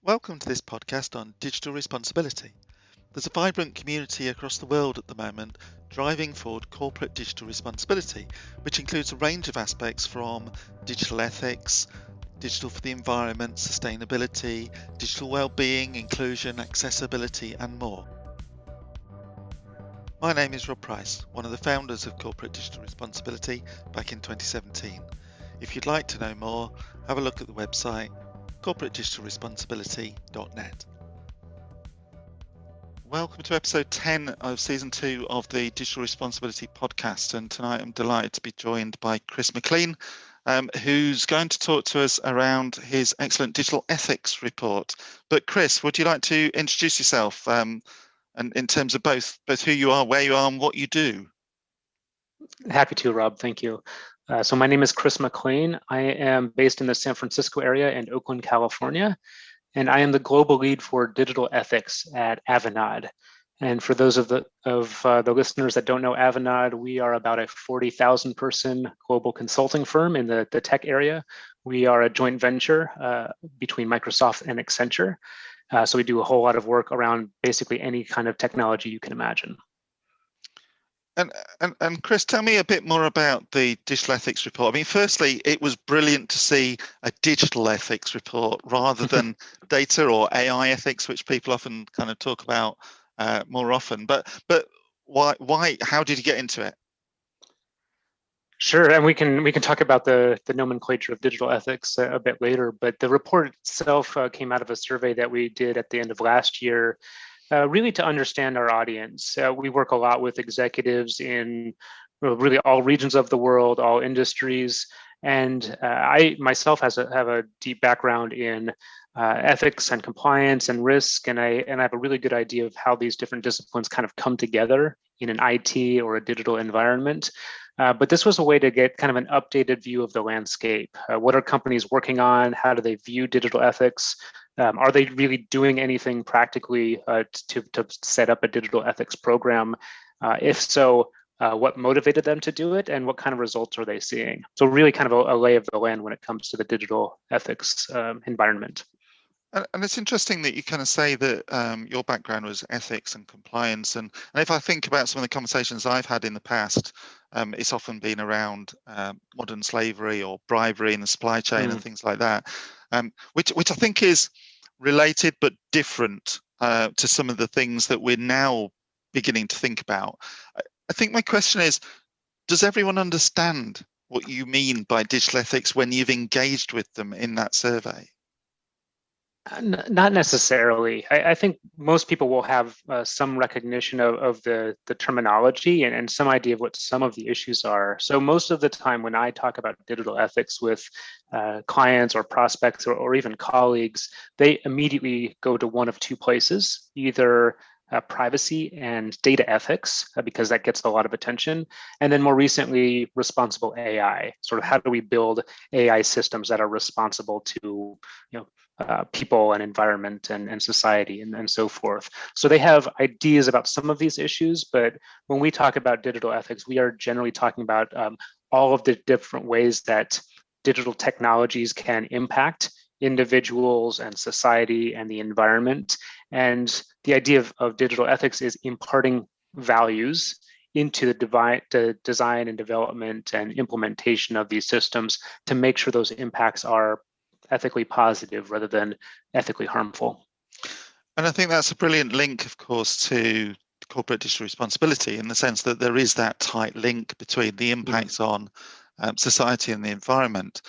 Welcome to this podcast on digital responsibility. There's a vibrant community across the world at the moment driving forward corporate digital responsibility, which includes a range of aspects from digital ethics, digital for the environment, sustainability, digital well-being, inclusion, accessibility, and more. My name is Rob Price, one of the founders of Corporate Digital Responsibility back in 2017. If you'd like to know more, have a look at the website corporatedigitalresponsibility.net. Welcome to episode 10 of season 2 of the Digital Responsibility podcast, and tonight I'm delighted to be joined by Chris McLean, who's going to talk to us around his excellent digital ethics report. But Chris, would you like to introduce yourself and in terms of both who you are, where you are, and what you do? Happy to, Rob. Thank you. So my name is Chris McLean. I am based in the San Francisco area and Oakland, California, and I am the global lead for digital ethics at Avanade. And for those of the listeners that don't know Avanade, we are about a 40,000 person global consulting firm in the tech area. We are a joint venture between Microsoft and Accenture. So we do a whole lot of work around basically any kind of technology you can imagine. And Chris, tell me a bit more about the digital ethics report. I mean, firstly, it was brilliant to see a digital ethics report rather than data or AI ethics, which people often kind of talk about more often. But why? How did you get into it? Sure, and we can talk about the nomenclature of digital ethics a bit later. But the report itself came out of a survey that we did at the end of last year. Really to understand our audience. We work a lot with executives in really all regions of the world, all industries. And I myself have a deep background in ethics and compliance and risk. And I have a really good idea of how these different disciplines kind of come together in an IT or a digital environment. But this was a way to get kind of an updated view of the landscape. What are companies working on? How do they view digital ethics? Are they really doing anything practically to set up a digital ethics program? If so, what motivated them to do it, and what kind of results are they seeing? So really kind of a lay of the land when it comes to the digital ethics environment. And it's interesting that you kind of say that your background was ethics and compliance. And if I think about some of the conversations I've had in the past, it's often been around modern slavery or bribery in the supply chain and things like that, which I think is related but different to some of the things that we're now beginning to think about. I think my question is, does everyone understand what you mean by digital ethics when you've engaged with them in that survey? Not necessarily. I think most people will have some recognition of the terminology and some idea of what some of the issues are. So most of the time when I talk about digital ethics with clients or prospects or even colleagues, they immediately go to one of two places, either privacy and data ethics, because that gets a lot of attention. And then more recently, responsible AI, sort of how do we build AI systems that are responsible to people and environment and society and so forth. So they have ideas about some of these issues, but when we talk about digital ethics, we are generally talking about all of the different ways that digital technologies can impact individuals and society and the environment. And the idea of digital ethics is imparting values into the design and development and implementation of these systems to make sure those impacts are ethically positive rather than ethically harmful. And I think that's a brilliant link, of course, to corporate digital responsibility in the sense that there is that tight link between the impacts on society and the environment.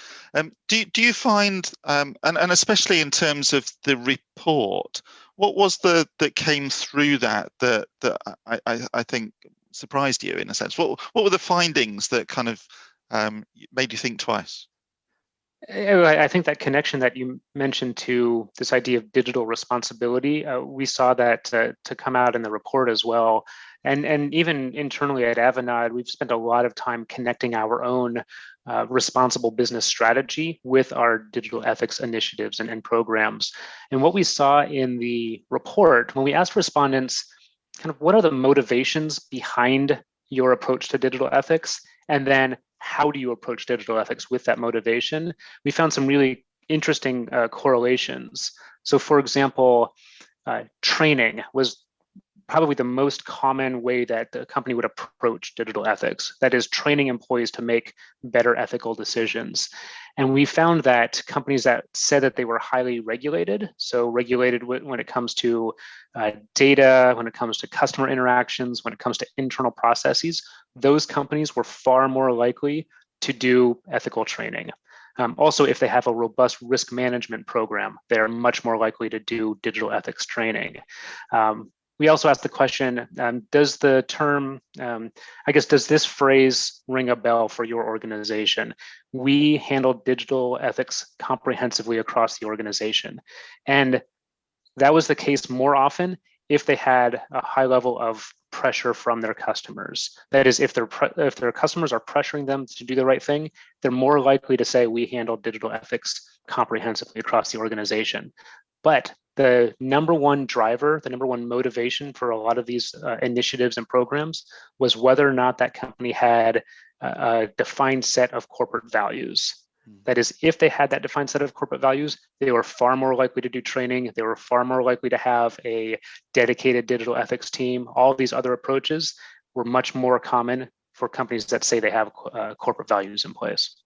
Do you find, and especially in terms of the report, what was that came through that I think surprised you in a sense? What were the findings that kind of made you think twice? I think that connection that you mentioned to this idea of digital responsibility, we saw that to come out in the report as well. And even internally at Avanade, we've spent a lot of time connecting our own responsible business strategy with our digital ethics initiatives and programs. And what we saw in the report, when we asked respondents, kind of what are the motivations behind your approach to digital ethics, and then how do you approach digital ethics with that motivation, we found some really interesting correlations. So for example, training was probably the most common way that the company would approach digital ethics. That is, training employees to make better ethical decisions. And we found that companies that said that they were highly regulated, so regulated when it comes to data, when it comes to customer interactions, when it comes to internal processes, those companies were far more likely to do ethical training. Also, if they have a robust risk management program, they're much more likely to do digital ethics training. We also asked the question, does the term, does this phrase ring a bell for your organization? We handle digital ethics comprehensively across the organization. And that was the case more often if they had a high level of pressure from their customers. That is, if their customers are pressuring them to do the right thing, they're more likely to say, we handle digital ethics comprehensively across the organization. But the number one driver, the number one motivation for a lot of these initiatives and programs was whether or not that company had a defined set of corporate values. That is, if they had that defined set of corporate values, they were far more likely to do training. They were far more likely to have a dedicated digital ethics team. All these other approaches were much more common for companies that say they have corporate values in place.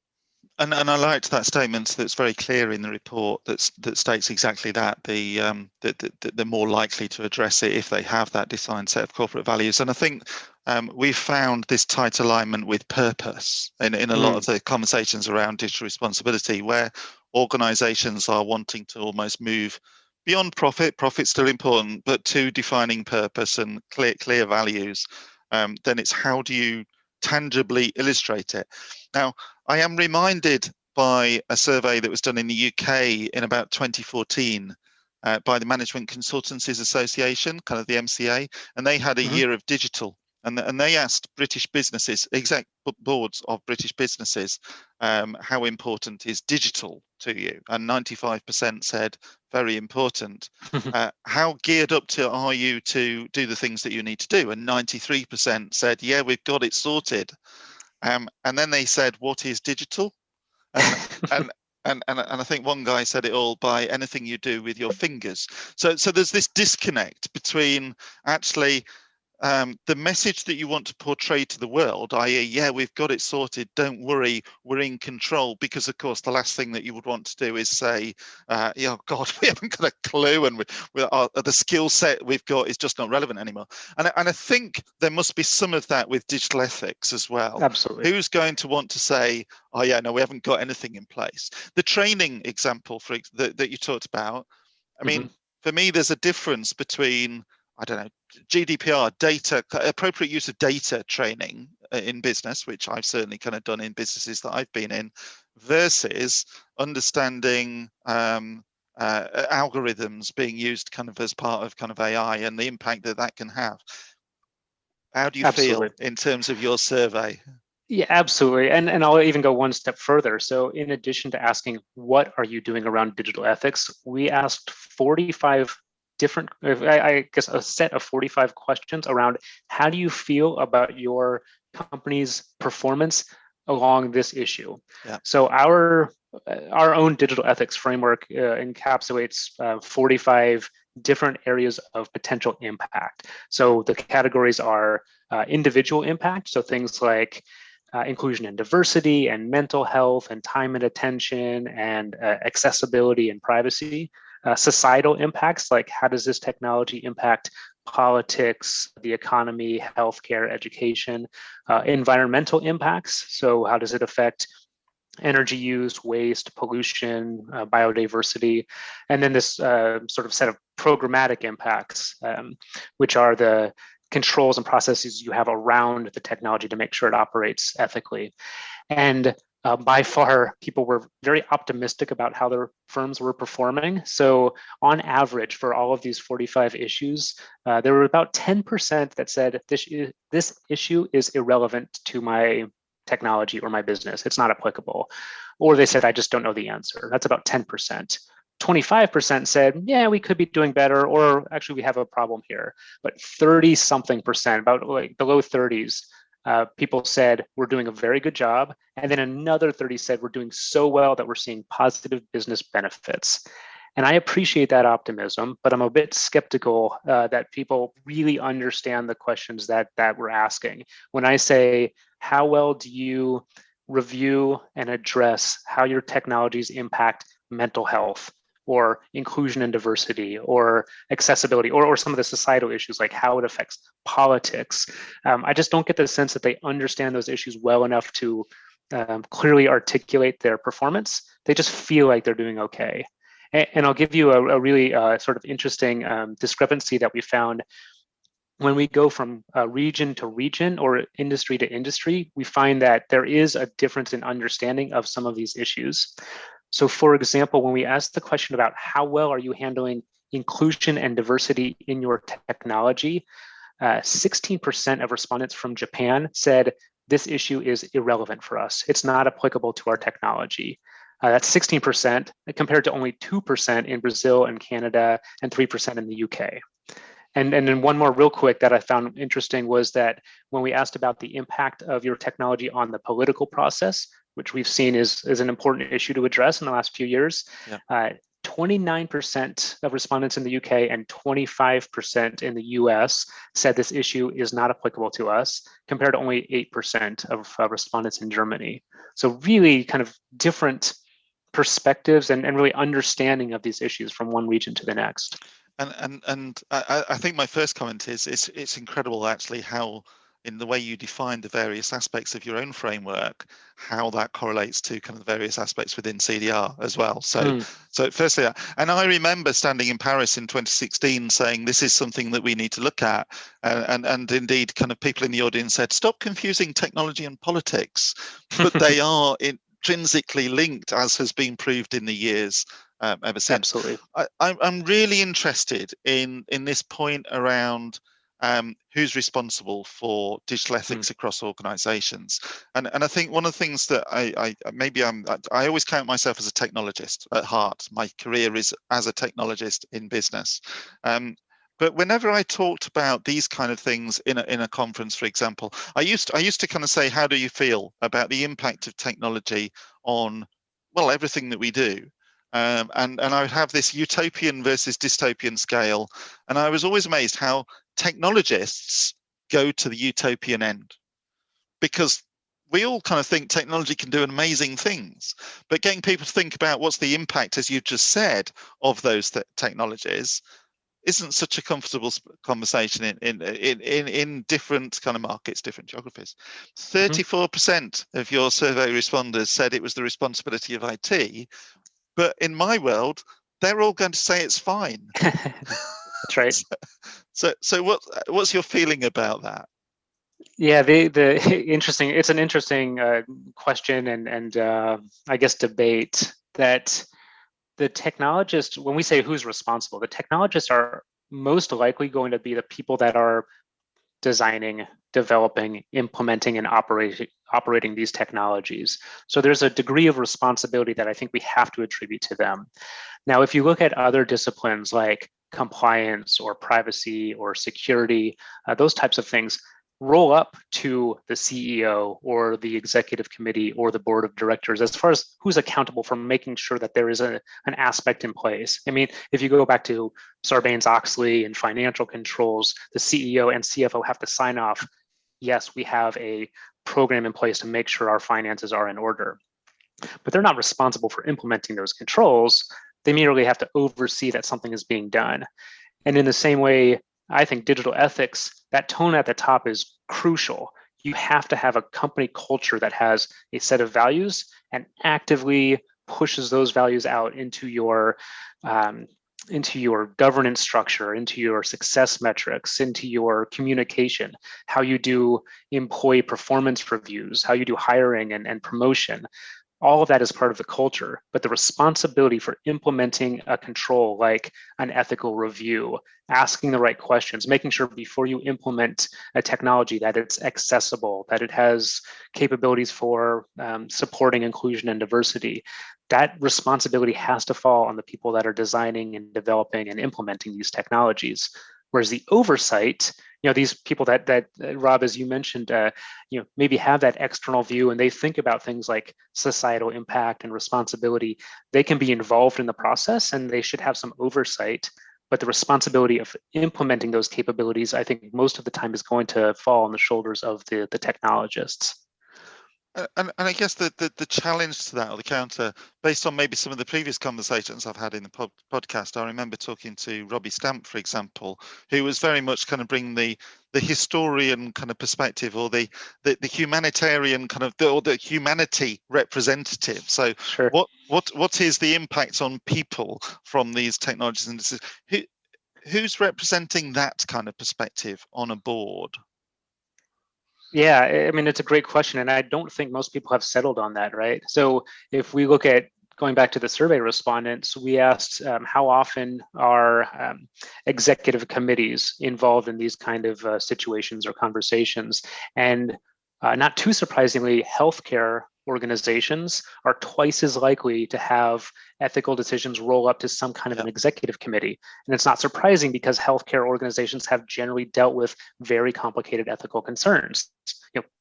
And I liked that statement that's very clear in the report that states exactly that they're more likely to address it if they have that defined set of corporate values. And I think we've found this tight alignment with purpose in a lot of the conversations around digital responsibility, where organizations are wanting to almost move beyond profit. Profit's still important, but to defining purpose and clear values. Then it's how do you tangibly illustrate it? Now, I am reminded by a survey that was done in the UK in about 2014 by the Management Consultancies Association, kind of the MCA, and they had a year of digital. And they asked British businesses, exec boards of British businesses, how important is digital to you? And 95% said very important. How geared up are you to do the things that you need to do? And 93% said, yeah, we've got it sorted. And then they said, what is digital? And I think one guy said it all by anything you do with your fingers. So there's this disconnect between actually the message that you want to portray to the world, i.e., yeah, we've got it sorted, don't worry, we're in control, because of course the last thing that you would want to do is say, oh God, we haven't got a clue, and the skill set we've got is just not relevant anymore. And I think there must be some of that with digital ethics as well. Absolutely. Who's going to want to say, oh yeah, no, we haven't got anything in place? The training example that you talked about, I mean, for me, there's a difference between, I don't know, GDPR, data, appropriate use of data training in business, which I've certainly kind of done in businesses that I've been in, versus understanding algorithms being used kind of as part of kind of AI and the impact that can have. How do you feel in terms of your survey? Yeah, absolutely. And I'll even go one step further. So in addition to asking, what are you doing around digital ethics? We asked 45 different, I guess, a set of 45 questions around how do you feel about your company's performance along this issue? Yeah. So our own digital ethics framework encapsulates 45 different areas of potential impact. So the categories are individual impact, so things like inclusion and diversity and mental health and time and attention and accessibility and privacy. Societal impacts, like how does this technology impact politics, the economy, healthcare, education. Environmental impacts, so how does it affect energy use, waste, pollution, biodiversity, and then this sort of set of programmatic impacts, which are the controls and processes you have around the technology to make sure it operates ethically. And by far, people were very optimistic about how their firms were performing. So on average, for all of these 45 issues, there were about 10% that said this issue is irrelevant to my technology or my business. It's not applicable. Or they said, I just don't know the answer. That's about 10%. 25% said, yeah, we could be doing better, or actually we have a problem here. But 30-something%, about like the low 30s, people said we're doing a very good job. And then another 30 said we're doing so well that we're seeing positive business benefits. And I appreciate that optimism, but I'm a bit skeptical that people really understand the questions that we're asking. When I say, how well do you review and address how your technologies impact mental health or inclusion and diversity or accessibility or some of the societal issues like how it affects politics? I just don't get the sense that they understand those issues well enough to clearly articulate their performance. They just feel like they're doing okay. And I'll give you a really sort of interesting discrepancy that we found. When we go from region to region or industry to industry, we find that there is a difference in understanding of some of these issues. So for example, when we ask the question about how well are you handling inclusion and diversity in your technology, 16% of respondents from Japan said this issue is irrelevant for us. It's not applicable to our technology. That's 16% compared to only 2% in Brazil and Canada and 3% in the UK. And then one more real quick that I found interesting was that when we asked about the impact of your technology on the political process, which we've seen is an important issue to address in the last few years, 29% of respondents in the UK and 25% in the US said this issue is not applicable to us, compared to only 8% of respondents in Germany. So really kind of different perspectives and really understanding of these issues from one region to the next. And I think my first comment is it's incredible actually how, in the way you define the various aspects of your own framework, how that correlates to kind of the various aspects within CDR as well. So firstly, and I remember standing in Paris in 2016 saying this is something that we need to look at, and indeed kind of people in the audience said, stop confusing technology and politics, but they are intrinsically linked, as has been proved in the years ever since. Absolutely. I'm really interested in this point around who's responsible for digital ethics across organizations. And I think one of the things that I always count myself as a technologist at heart. My career is as a technologist in business. But whenever I talked about these kind of things in a conference, for example, I used to kind of say, how do you feel about the impact of technology on, well, everything that we do? And I would have this utopian versus dystopian scale. And I was always amazed how technologists go to the utopian end, because we all kind of think technology can do amazing things, but getting people to think about what's the impact, as you just said, of those technologies isn't such a comfortable conversation in different kind of markets, different geographies. 34% of your survey responders said it was the responsibility of IT, but in my world, they're all going to say it's fine. That's right. So what's your feeling about that? Yeah, the interesting. It's an interesting question and I guess debate that the technologists, when we say who's responsible, the technologists are most likely going to be the people that are designing, developing, implementing, and operating these technologies. So there's a degree of responsibility that I think we have to attribute to them. Now, if you look at other disciplines like compliance or privacy or security, those types of things roll up to the CEO or the executive committee or the board of directors as far as who's accountable for making sure that there is an aspect in place. I mean, if you go back to Sarbanes-Oxley and financial controls, the CEO and CFO have to sign off, yes, we have a program in place to make sure our finances are in order. But they're not responsible for implementing those controls. They merely have to oversee that something is being done. And in the same way, I think digital ethics, that tone at the top is crucial. You have to have a company culture that has a set of values and actively pushes those values out into your governance structure, into your success metrics, into your communication, how you do employee performance reviews, how you do hiring and promotion. All of that is part of the culture, but the responsibility for implementing a control like an ethical review, asking the right questions, making sure before you implement a technology that it's accessible, that it has capabilities for supporting inclusion and diversity, that responsibility has to fall on the people that are designing and developing and implementing these technologies. Whereas the oversight, these people that Rob, as you mentioned, maybe have that external view and they think about things like societal impact and responsibility. They can be involved in the process and they should have some oversight. But the responsibility of implementing those capabilities, I think most of the time is going to fall on the shoulders of the technologists. And I guess the challenge to that, or the counter, based on maybe some of the previous conversations I've had in the podcast, I remember talking to Robbie Stamp, for example, who was very much kind of bringing the historian kind of perspective, or the humanitarian kind of, or the humanity representative. So sure. what is the impact on people from these technologies, and who's representing that kind of perspective on a board? Yeah, I mean, it's a great question. And I don't think most people have settled on that, right? So if we look at going back to the survey respondents, we asked how often are executive committees involved in these kind of situations or conversations. And not too surprisingly, healthcare organizations are twice as likely to have ethical decisions roll up to some kind of an executive committee. And it's not surprising because healthcare organizations have generally dealt with very complicated ethical concerns,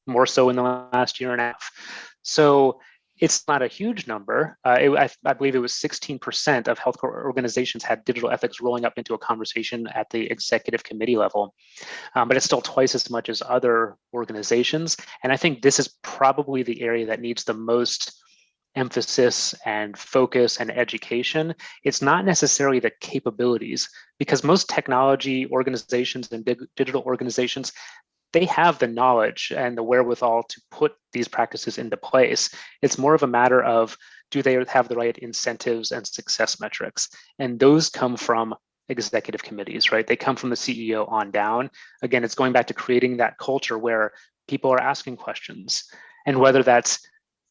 more so in the last year and a half. So it's not a huge number. I believe it was 16% of healthcare organizations had digital ethics rolling up into a conversation at the executive committee level. But it's still twice as much as other organizations. And I think this is probably the area that needs the most emphasis and focus and education. It's not necessarily the capabilities, because most technology organizations and digital organizations, they have the knowledge and the wherewithal to put these practices into place. It's more of a matter of, do they have the right incentives and success metrics? And those come from executive committees, right? They come from the CEO on down. Again, it's going back to creating that culture where people are asking questions. And whether that's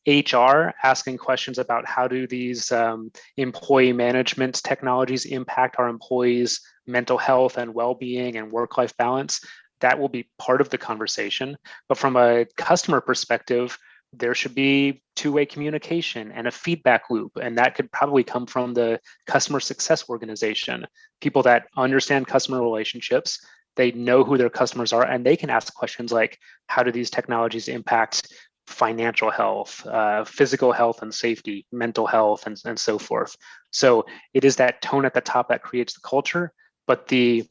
HR asking questions about how do these employee management technologies impact our employees' mental health and well-being and work-life balance, that will be part of the conversation. But from a customer perspective, there should be two-way communication and a feedback loop. And that could probably come from the customer success organization, people that understand customer relationships, they know who their customers are, and they can ask questions like, how do these technologies impact financial health, physical health and safety, mental health, and so forth. So it is that tone at the top that creates the culture, but the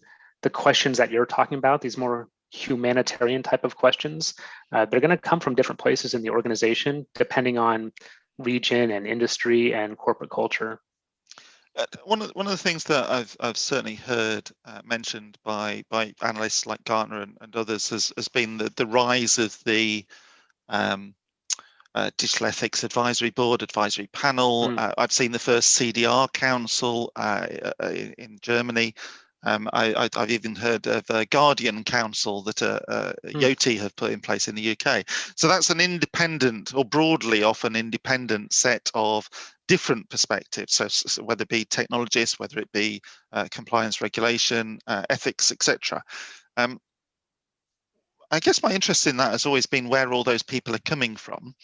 questions that you're talking about, these more humanitarian type of questions, they're going to come from different places in the organization, depending on region and industry and corporate culture. One of the things that I've certainly heard mentioned by analysts like Gartner and others has been the rise of the Digital Ethics Advisory Board, Advisory Panel. I've seen the first CDR Council in Germany. I've even heard of a Guardian Council that Yoti have put in place in the UK. So that's an independent, or broadly often independent, set of different perspectives. So whether it be technologists, whether it be compliance, regulation, ethics, etc. I guess my interest in that has always been where all those people are coming from.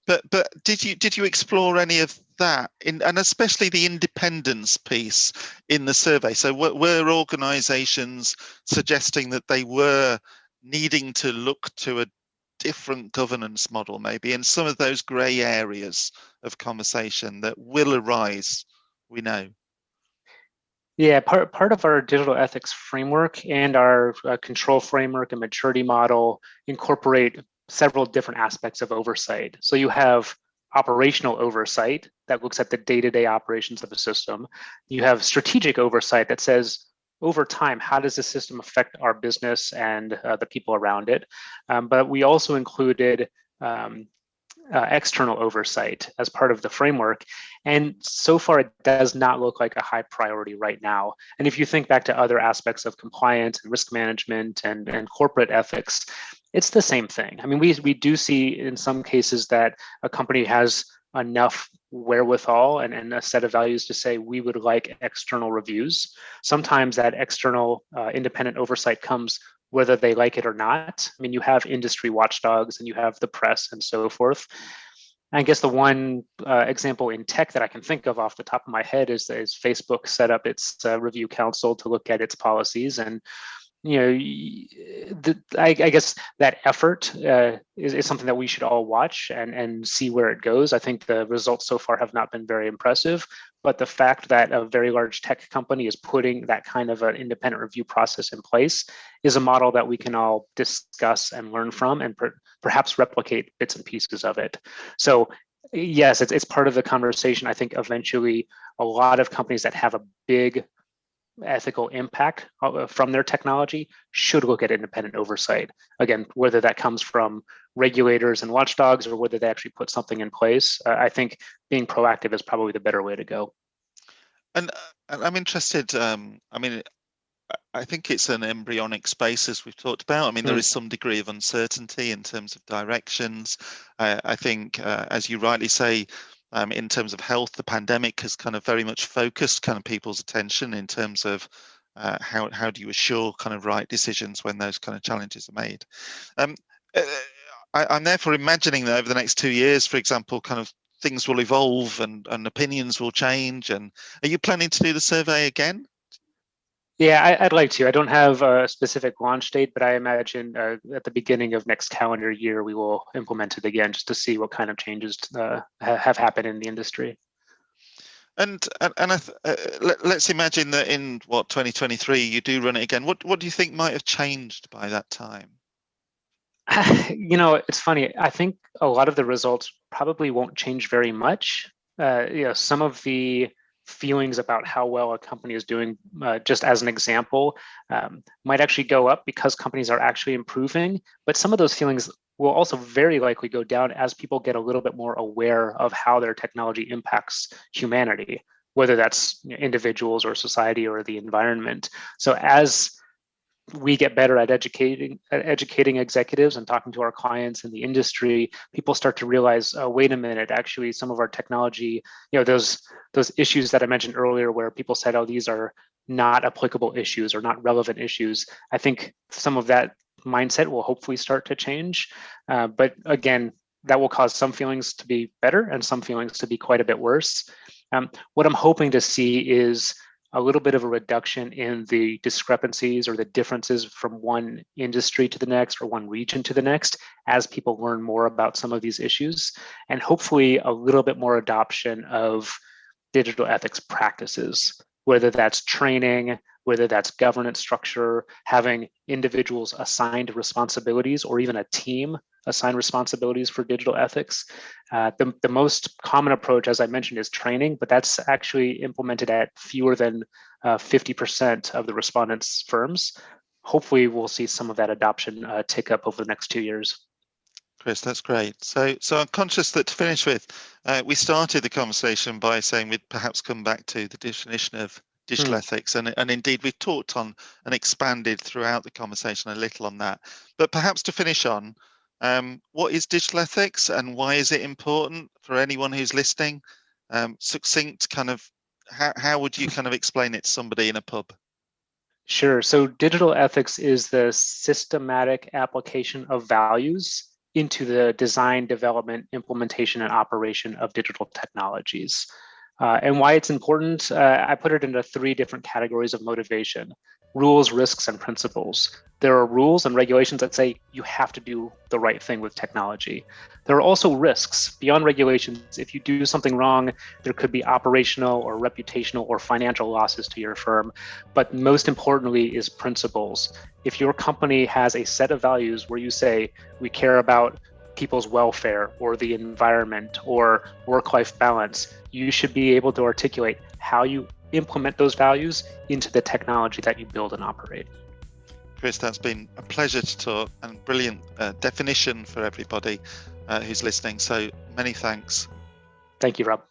But did you explore any of that, and especially the independence piece in the survey? So were organisations suggesting that they were needing to look to a different governance model, maybe in some of those grey areas of conversation that will arise, we know? Yeah, part of our digital ethics framework and our control framework and maturity model incorporate several different aspects of oversight. So you have operational oversight that looks at the day-to-day operations of the system. You have strategic oversight that says, over time, how does the system affect our business and the people around it? But we also included external oversight as part of the framework. And so far, it does not look like a high priority right now. And if you think back to other aspects of compliance and risk management and corporate ethics, it's the same thing. I mean, we do see in some cases that a company has enough wherewithal and a set of values to say we would like external reviews. Sometimes that external independent oversight comes whether they like it or not. I mean, you have industry watchdogs and you have the press and so forth. I guess the one example in tech that I can think of off the top of my head is Facebook set up its review council to look at its policies, and I guess that effort is something that we should all watch and see where it goes. I think the results so far have not been very impressive, but the fact that a very large tech company is putting that kind of an independent review process in place is a model that we can all discuss and learn from, and perhaps replicate bits and pieces of it. So yes, it's part of the conversation. I think eventually a lot of companies that have a big ethical impact from their technology should look at independent oversight. Again, whether that comes from regulators and watchdogs or whether they actually put something in place, I think being proactive is probably the better way to go. And I'm interested, I think it's an embryonic space, as we've talked about. I mean, there is some degree of uncertainty in terms of directions. I think, as you rightly say, in terms of health, the pandemic has kind of very much focused kind of people's attention in terms of how do you assure kind of right decisions when those kind of challenges are made. I'm therefore imagining that over the next 2 years, for example, kind of things will evolve and opinions will change. And are you planning to do the survey again? Yeah, I'd like to. I don't have a specific launch date, but I imagine at the beginning of next calendar year, we will implement it again just to see what kind of changes have happened in the industry. And let's imagine that in 2023 you do run it again. What do you think might have changed by that time? It's funny. I think a lot of the results probably won't change very much. Some of the feelings about how well a company is doing, just as an example, might actually go up because companies are actually improving. But some of those feelings will also very likely go down as people get a little bit more aware of how their technology impacts humanity, whether that's individuals or society or the environment. So as we get better at educating executives and talking to our clients in the industry, people start to realize, oh, wait a minute, actually some of our technology, those issues that I mentioned earlier where people said, oh, these are not applicable issues or not relevant issues. I think some of that mindset will hopefully start to change. But again, that will cause some feelings to be better and some feelings to be quite a bit worse. What I'm hoping to see is a little bit of a reduction in the discrepancies or the differences from one industry to the next or one region to the next as people learn more about some of these issues, and hopefully a little bit more adoption of digital ethics practices, whether that's training, whether that's governance structure, having individuals assigned responsibilities, or even a team assign responsibilities for digital ethics. The most common approach, as I mentioned, is training, but that's actually implemented at fewer than 50% of the respondents' firms. Hopefully, we'll see some of that adoption tick up over the next 2 years. Chris, that's great. So I'm conscious that to finish with, we started the conversation by saying we'd perhaps come back to the definition of digital ethics, and indeed we've talked on and expanded throughout the conversation a little on that. But perhaps to finish on, what is digital ethics and why is it important for anyone who's listening? Succinct kind of, how would you kind of explain it to somebody in a pub? Sure. So digital ethics is the systematic application of values into the design, development, implementation, and operation of digital technologies. And why it's important, I put it into 3 different categories of motivation: rules, risks, and principles. There are rules and regulations that say you have to do the right thing with technology. There are also risks beyond regulations. If you do something wrong, there could be operational or reputational or financial losses to your firm. But most importantly is principles. If your company has a set of values where you say, we care about people's welfare or the environment or work-life balance, you should be able to articulate how you implement those values into the technology that you build and operate. Chris, that's been a pleasure to talk, and brilliant definition for everybody who's listening. So many thanks. Thank you, Rob.